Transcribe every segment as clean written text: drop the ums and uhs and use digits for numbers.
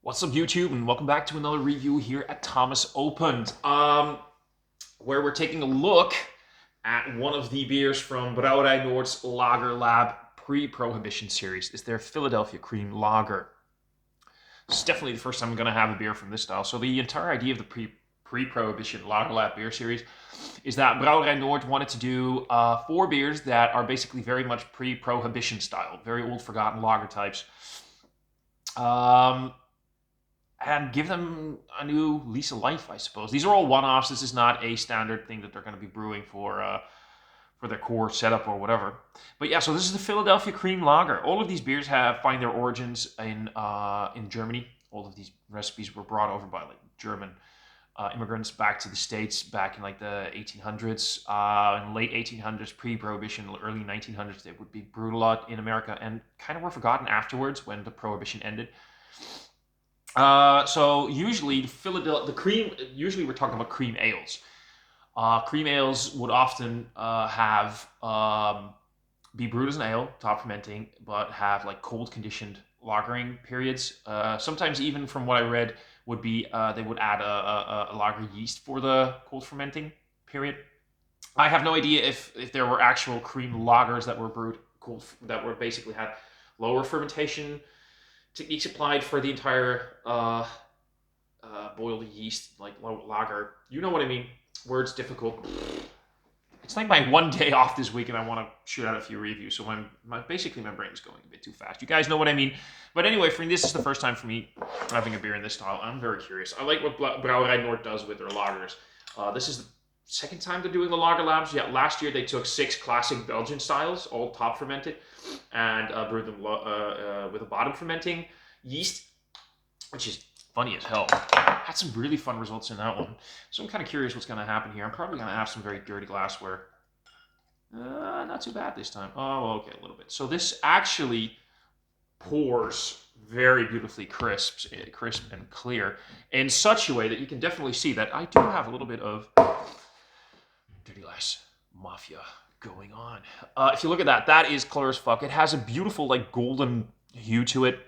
What's up, YouTube, and welcome back to another review here at Thomas Opened, where we're taking a look at one of the beers from Brouwerij Noord's LagerLab pre-Prohibition series. It's their Philadelphia Cream Lager. It's definitely the first time I'm going to have a beer from this style. So the entire idea of the pre-Prohibition LagerLab beer series is that Brouwerij Noordt wanted to do 4 beers that are basically very much pre-Prohibition style, very old, forgotten lager types. And give them a new lease of life, I suppose. These are all one-offs. This is not a standard thing that they're going to be brewing for their core setup or whatever. But yeah, so this is the Philadelphia Cream Lager. All of these beers find their origins in Germany. All of these recipes were brought over by like German immigrants back to the States back in like the 1800s, in late 1800s, pre-Prohibition, early 1900s. They would be brewed a lot in America and kind of were forgotten afterwards when the Prohibition ended. So usually usually we're talking about cream ales. Cream ales would often be brewed as an ale, top fermenting, but have like cold conditioned lagering periods. Sometimes even from what I read would be they would add a lager yeast for the cold fermenting period. I have no idea if there were actual cream lagers that were brewed that were basically had lower fermentation techniques applied for the entire boiled yeast, like lager. You know what I mean? Words difficult. It's like my one day off this week, and I want to shoot out a few reviews. So basically my brain is going a bit too fast. You guys know what I mean. But anyway, for me, this is the first time for me having a beer in this style. I'm very curious. I like what Brouwerij Noordt does with their lagers. This is the second time they're doing the lager labs. Yeah, last year they took 6 classic Belgian styles, all top fermented, and brewed them with a bottom fermenting yeast, which is funny as hell. Had some really fun results in that one. So I'm kind of curious what's going to happen here. I'm probably going to have some very dirty glassware. Not too bad this time. Oh, okay, a little bit. So this actually pours very beautifully crisp and clear in such a way that you can definitely see that I do have a little bit of dirty glass mafia going on. If you look at that, that is clear as fuck. It has a beautiful like golden hue to it.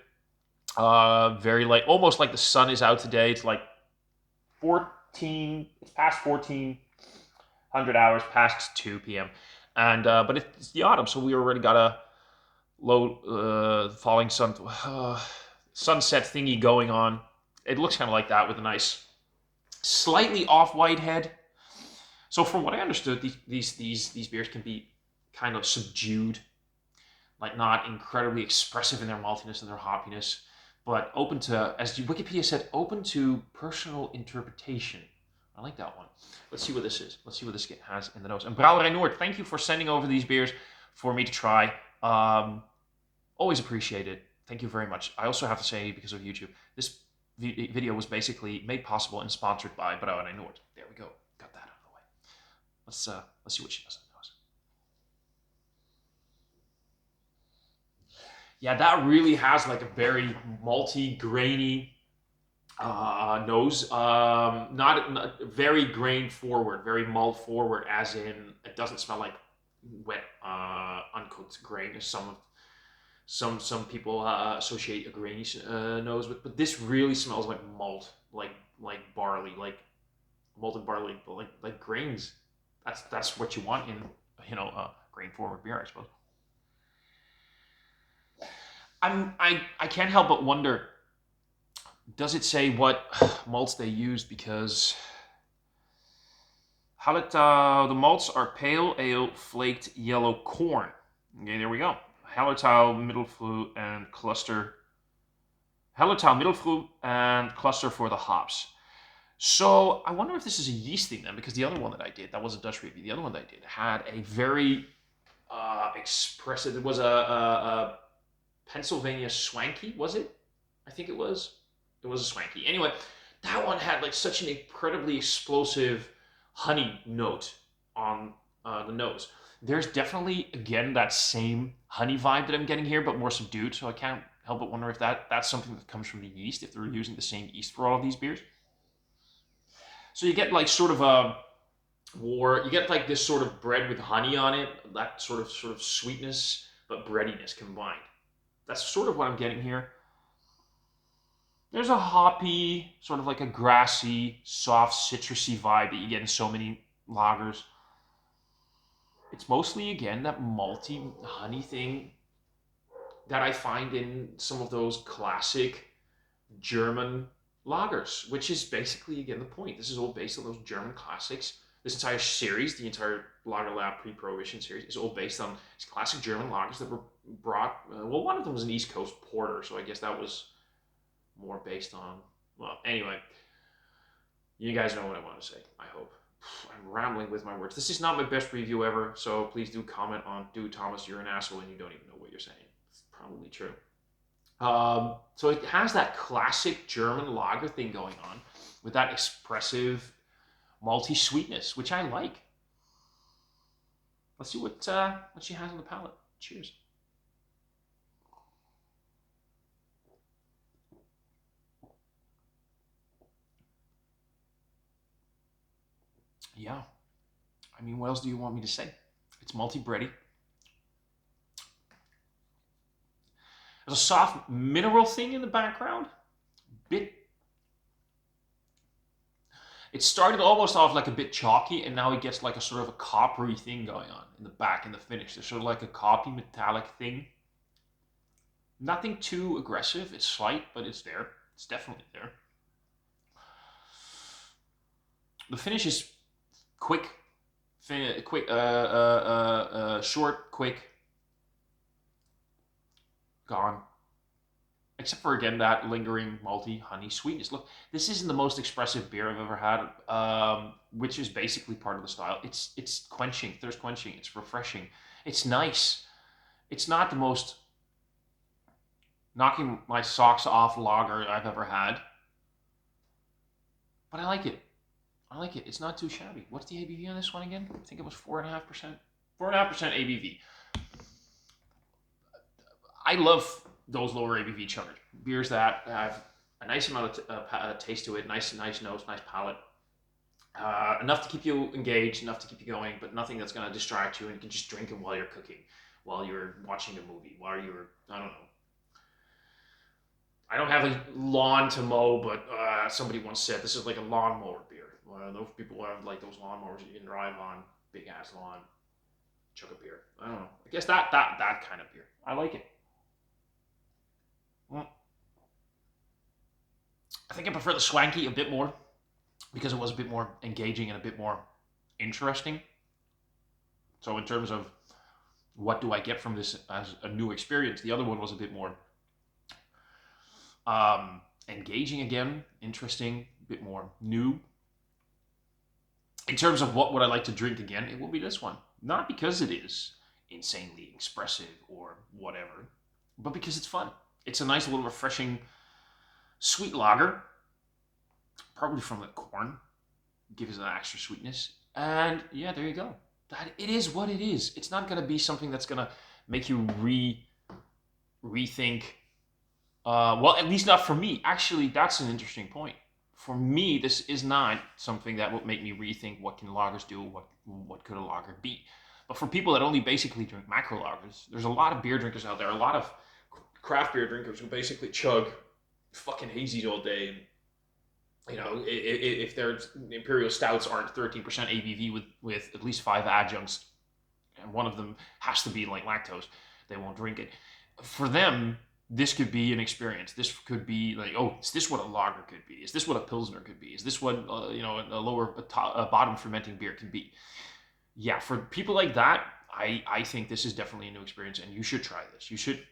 Very like almost like the sun is out today. It's like 14. It's past 1400 hours, past 2 p.m. And but it's the autumn, so we already got a low falling sunset thingy going on. It looks kind of like that with a nice, slightly off-white head. So from what I understood, these beers can be kind of subdued, like not incredibly expressive in their maltiness and their hoppiness, but open to, as Wikipedia said, open to personal interpretation. I like that one. Let's see what this is. Let's see what this has in the nose. And Brouwerij Noordt, thank you for sending over these beers for me to try. Always appreciate it. Thank you very much. I also have to say, because of YouTube, this video was basically made possible and sponsored by Brouwerij Noordt. There we go. Got that out of the way. Let's see what she does. Yeah, that really has like a very malty, grainy nose. Not very grain forward, very malt forward, as in it doesn't smell like wet, uncooked grain. As some people associate a grainy nose with, but this really smells like malt, like barley, like malted barley, like grains. That's what you want in grain forward beer, I suppose. I can't help but wonder, does it say what malts they used? Because the malts are pale ale flaked yellow corn. Okay, there we go. Hallertau, Middelfru, and cluster. Hallertau, Middelfru, and cluster for the hops. So I wonder if this is a yeast thing then, because the other one that I did, that was a Dutch review. The other one that I did had a very expressive. It was a Pennsylvania Swanky, was it? I think it was. It was a Swanky. Anyway, that one had like such an incredibly explosive honey note on the nose. There's definitely, again, that same honey vibe that I'm getting here, but more subdued. So I can't help but wonder if that's something that comes from the yeast, if they're using the same yeast for all of these beers. So you get like sort of you get like this sort of bread with honey on it, that sort of sweetness, but breadiness combined. That's sort of what I'm getting here. There's a hoppy, sort of like a grassy, soft, citrusy vibe that you get in so many lagers. It's mostly, again, that malty honey thing that I find in some of those classic German lagers, which is basically, again, the point. This is all based on those German classics. This entire series, the entire LagerLab pre-Prohibition series, is all based on these classic German lagers that were brought. Well, one of them was an East Coast porter, so I guess that was more based on. Well, anyway, you guys know what I want to say, I hope. I'm rambling with my words. This is not my best review ever, so please do comment on, dude, Thomas, you're an asshole and you don't even know what you're saying. It's probably true. So it has that classic German lager thing going on with that expressive malty sweetness, which I like. Let's see what she has on the palate. Cheers. Yeah. I mean, what else do you want me to say? It's malty bready. There's a soft mineral thing in the background. It started almost off like a bit chalky, and now it gets like a sort of a coppery thing going on in the back, in the finish. There's sort of like a copy metallic thing. Nothing too aggressive. It's slight, but it's there. It's definitely there. The finish is quick, short, quick, gone. Except for, again, that lingering malty honey sweetness. Look, this isn't the most expressive beer I've ever had, which is basically part of the style. It's quenching, thirst quenching. It's refreshing. It's nice. It's not the most knocking my socks off lager I've ever had, but I like it. I like it. It's not too shabby. What's the ABV on this one again? I think it was 4.5%. 4.5% ABV. I love those lower ABV chuggers. Beers that have a nice amount of taste to it, nice nose, nice palate. Enough to keep you engaged, enough to keep you going, but nothing that's going to distract you, and you can just drink it while you're cooking, while you're watching a movie, while you're, I don't know. I don't have a lawn to mow, but somebody once said this is like a lawnmower beer. Those people have like those lawnmowers that you can drive on, big ass lawn, chug a beer. I don't know. I guess that kind of beer. I like it. Well, I think I prefer the swanky a bit more because it was a bit more engaging and a bit more interesting. So in terms of what do I get from this as a new experience, the other one was a bit more engaging again, interesting, a bit more new. In terms of what would I like to drink again, it will be this one. Not because it is insanely expressive or whatever, but because it's fun. It's a nice little refreshing sweet lager, probably from the corn, gives it an extra sweetness. And yeah, there you go. That it is what it is. It's not going to be something that's going to make you rethink. Well, at least not for me. Actually, that's an interesting point. For me, this is not something that would make me rethink what can lagers do, what could a lager be. But for people that only basically drink macro lagers, there's a lot of beer drinkers out there, a lot of craft beer drinkers who basically chug fucking hazies all day. You know, if their imperial stouts aren't 13% ABV with at least 5 adjuncts, and one of them has to be like lactose, they won't drink it. For them, this could be an experience. This could be like, oh, is this what a lager could be? Is this what a pilsner could be? Is this what a lower bottom fermenting beer can be? Yeah, for people like that, I think this is definitely a new experience, and you should try this. You should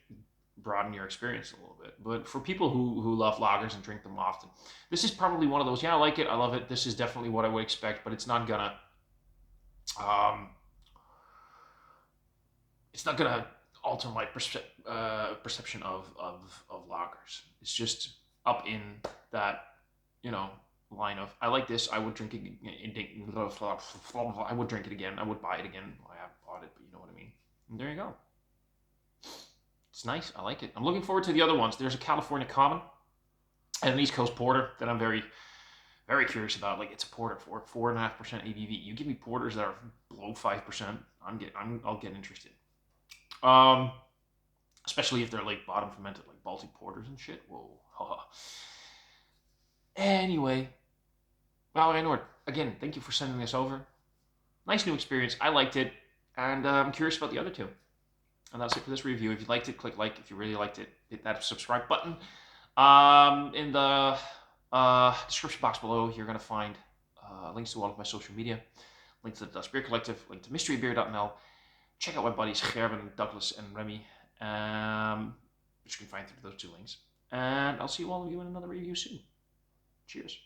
broaden your experience a little bit. But for people who love lagers and drink them often, this is probably one of those. Yeah, I like it. I love it. This is definitely what I would expect, but it's not gonna alter my perception of lagers. It's just up in that, line of, I like this, I would drink it, I would drink it again, I would buy it again. I haven't bought it, but you know what I mean. And there you go. It's nice, I like it. I'm looking forward to the other ones. There's a California Common and an East Coast Porter that I'm very, very curious about. Like, it's a porter for 4.5% ABV. You give me porters that are below 5%, I'll get interested. Especially if they're like bottom fermented, like Baltic porters and shit. Whoa, haha. Anyway, Brouwerij Noordt, again, thank you for sending this over. Nice new experience. I liked it, and I'm curious about the other two. And that's it for this review. If you liked it, click like. If you really liked it, hit that subscribe button. In the description box below, you're going to find links to all of my social media, link to the Dutch Beer Collective, link to mysterybeer.nl. Check out my buddies Gerben, Douglas, and Remy, which you can find through those two links. And I'll see you all of you in another review soon. Cheers.